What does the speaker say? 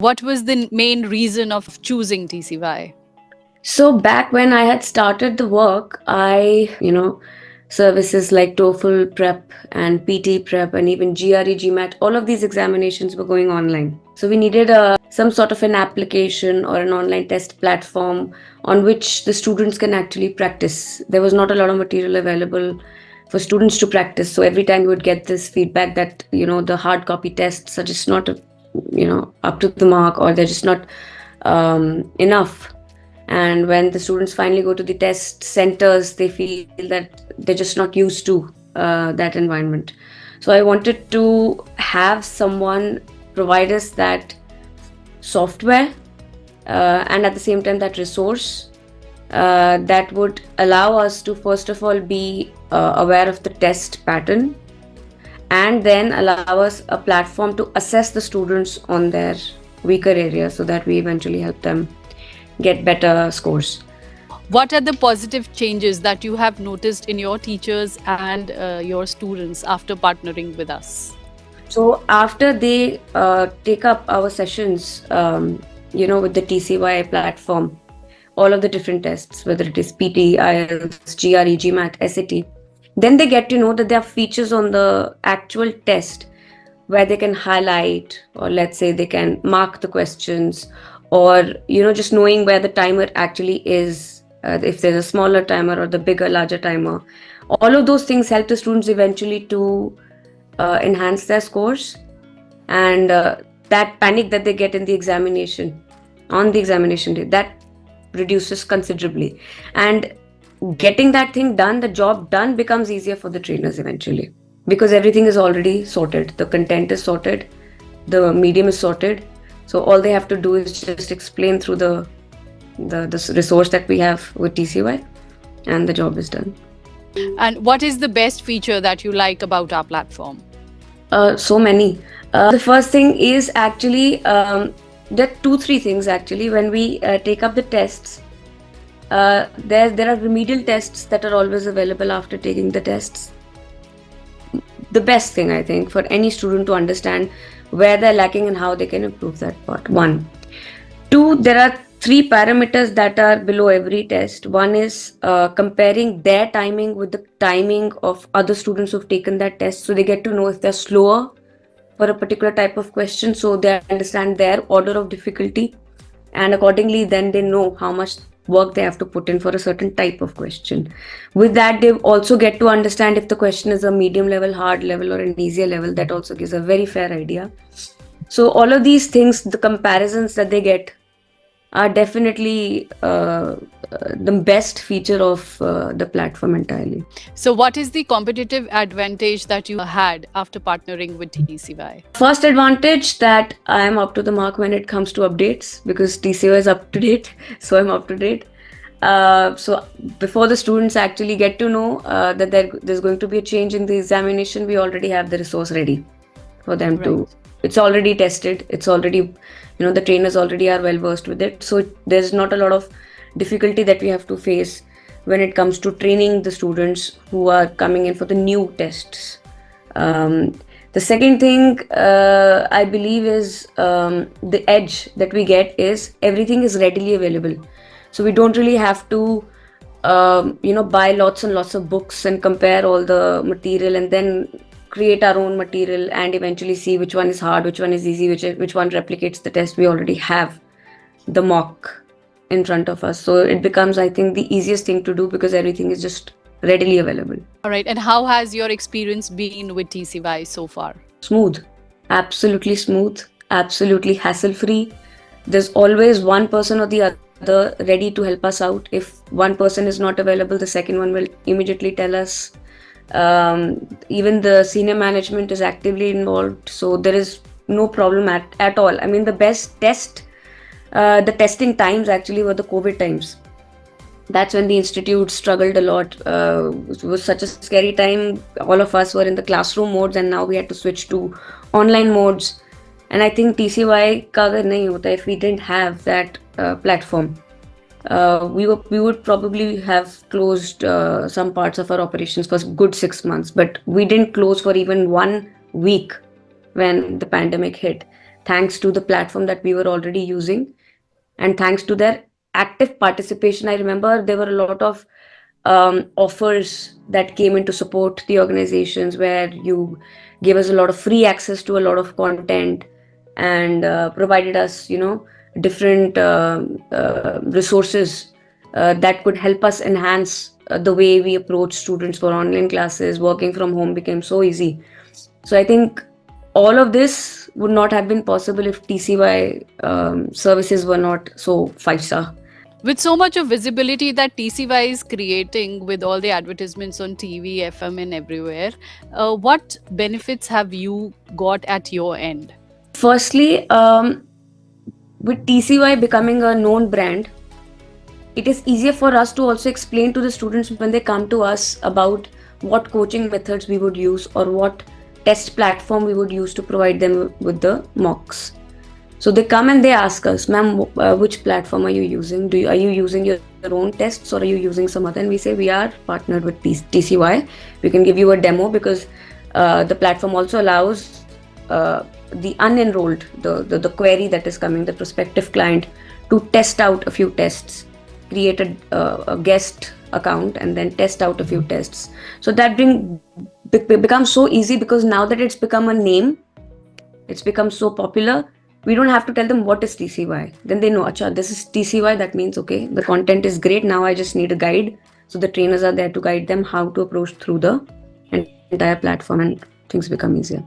What was the main reason of choosing TCY? So back when I had started the work, services like TOEFL prep and PT prep and even GRE, GMAT, all of these examinations were going online. So we needed some sort of an application or an online test platform on which the students can actually practice. There was not a lot of material available for students to practice. So every time you would get this feedback that, the hard copy tests are just not, up to the mark, or they're just not enough. And when the students finally go to the test centers, they feel that they're just not used to that environment. So I wanted to have someone provide us that software, and at the same time that resource that would allow us to first of all be aware of the test pattern, and then allow us a platform to assess the students on their weaker areas so that we eventually help them get better scores. What are the positive changes that you have noticed in your teachers and your students after partnering with us? So after they take up our sessions, with the TCY platform, all of the different tests, whether it is PT, IELTS, GRE, GMAT, SAT, then they get to know that there are features on the actual test where they can highlight, or let's say they can mark the questions, or just knowing where the timer actually is, if there's a smaller timer or the bigger larger timer. All of those things help the students eventually to enhance their scores, and that panic that they get in the examination, on the examination day, that reduces considerably. And getting that thing done, the job done, becomes easier for the trainers eventually, because everything is already sorted, the content is sorted, the medium is sorted. So all they have to do is just explain through the resource that we have with TCY, and the job is done. And what is the best feature that you like about our platform? So many. The first thing is actually, there are two, three things actually. When we take up the tests, there are remedial tests that are always available after taking the tests. The best thing, I think, for any student to understand where they're lacking and how they can improve that part. One. Two, there are three parameters that are below every test. One is comparing their timing with the timing of other students who've taken that test. So they get to know if they're slower for a particular type of question. So they understand their order of difficulty. And accordingly, then they know how much work they have to put in for a certain type of question. With that, they also get to understand if the question is a medium level, hard level, or an easier level. That also gives a very fair idea. So all of these things, the comparisons that they get, are definitely the best feature of the platform entirely. So, what is the competitive advantage that you had after partnering with TCY? First advantage, that I am up to the mark when it comes to updates, because TCO is up to date, so I'm up to date. So before the students actually get to know that there's going to be a change in the examination, we already have the resource ready for them Right. to. It's already tested. It's already, the trainers already are well versed with it. So there's not a lot of difficulty that we have to face when it comes to training the students who are coming in for the new tests. The second thing, I believe, is the edge that we get is everything is readily available. So we don't really have to, buy lots and lots of books and compare all the material and then create our own material and eventually see which one is hard, which one is easy, which one replicates the test. We already have the mock in front of us. So it becomes, I think, the easiest thing to do because everything is just readily available. All right. And how has your experience been with TCY so far? Smooth, absolutely smooth, absolutely hassle free. There's always one person or the other ready to help us out. If one person is not available, the second one will immediately tell us. Even the senior management is actively involved, so there is no problem at all. I mean, the best test, the testing times actually were the COVID times. That's when the institute struggled a lot. It was such a scary time. All of us were in the classroom modes, and now we had to switch to online modes. And I think TCY ka agar nahi hota, if we didn't have that platform, we would probably have closed some parts of our operations for good 6 months. But we didn't close for even 1 week when the pandemic hit. thanks to the platform that we were already using, and thanks to their active participation. I remember there were a lot of offers that came in to support the organizations, where you gave us a lot of free access to a lot of content, and provided us, different resources that could help us enhance the way we approach students for online classes. Working from home became so easy. So I think all of this would not have been possible if TCY services were not so five-star. With so much of visibility that TCY is creating with all the advertisements on TV, FM, and everywhere, what benefits have you got at your end? Firstly, with TCY becoming a known brand, it is easier for us to also explain to the students when they come to us about what coaching methods we would use, or what test platform we would use to provide them with the mocks. So they come and they ask us, ma'am, which platform are you using? Are you using your own tests, or are you using some other? And we say, we are partnered with TCY. We can give you a demo, because the platform also allows the unenrolled, the query that is coming, the prospective client, to test out a few tests, create a guest account, and then test out a few tests. So that becomes so easy, because now that it's become a name, it's become so popular, we don't have to tell them what is TCY. Then they know, acha, this is TCY. That means, okay, the content is great. Now I just need a guide. So the trainers are there to guide them how to approach through the entire platform, and things become easier.